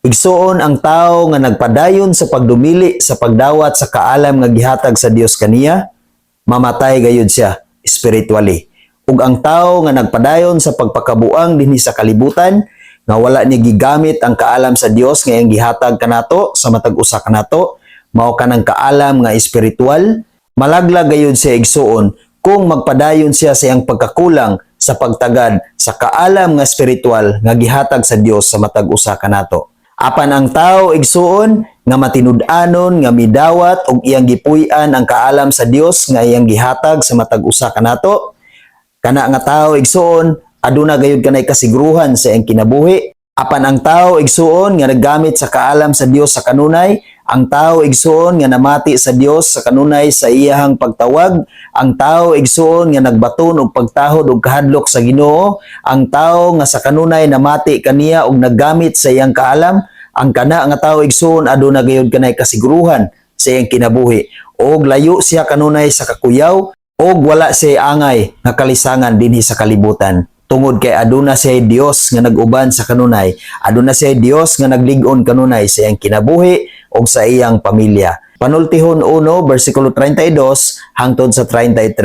Igsuon ang tawo nga nagpadayon sa pagdumili sa pagdawat sa kaalam nga gihatag sa Dios kaniya, mamatay gayud siya spiritually. Ug ang tawo nga nagpadayon sa pagpakabuang dinhi sa kalibutan nga wala ni gigamit ang kaalam sa Dios nga iyang gihatag kanato sa matag usa kanato, mao kanang kaalam nga espiritual, malaglag gayud siya igsuon kung magpadayon siya sa iyang pagkakulang sa pagtagad sa kaalam nga espiritual nga gihatag sa Dios sa matag usa kanato. Apan ang tawo igsuon nga matinud-anon nga midawat og iyang gipuy-an ang kaalam sa Dios nga iyang gihatag sa matag usa kanato, kana nga tawo igsuon aduna gayud kanay kasiguruhan sa iyang kinabuhi. Apan ang tawo igsuon nga naggamit sa kaalam sa Dios sa kanunay, ang tawo igsuon nga namati sa Dios sa kanunay sa iyahang pagtawag, ang tawo igsuon nga nagbaton og pagtahod og kahadlok sa Ginoo, ang tawo nga sa kanunay namati kaniya og naggamit sa iyang kaalam, ang kana nga tawo igsuon aduna gayud kanay kasiguruhan sa iyang kinabuhi og layo siya kanunay sa kakuyaw og wala siya angay nga kalisangan dinhi sa kalibutan. Tungod kay aduna siya Dios nga nag-uban sa kanunay, aduna siya Dios nga naglig-on kanunay sa iyang kinabuhi o sa iyang pamilya. Panultihon 1, versikulo 32 hangtod sa 33.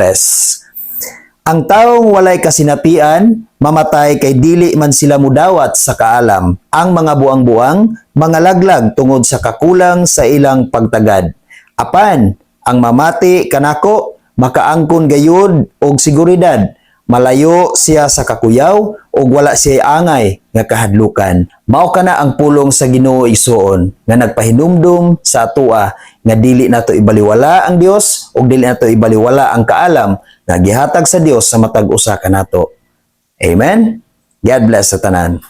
Ang taong walay kasinatian, mamatay kay dili man sila mudawat sa kaalam. Ang mga buang-buang, mga laglag tungod sa kakulang sa ilang pagtagad. Apan, ang mamati kanako, makaangkon gayud og seguridad. Malayo siya sa kakuyaw o wala siya angay nga kahadlukan. Mao kana ang pulong sa Ginoo igsuon nga nagpahinumdum sa atua nga dili nato ibaliwala ang Dios o dili nato ibaliwala ang kaalam nga gihatag sa Dios sa matag usa kanato. Amen. God bless sa tanan.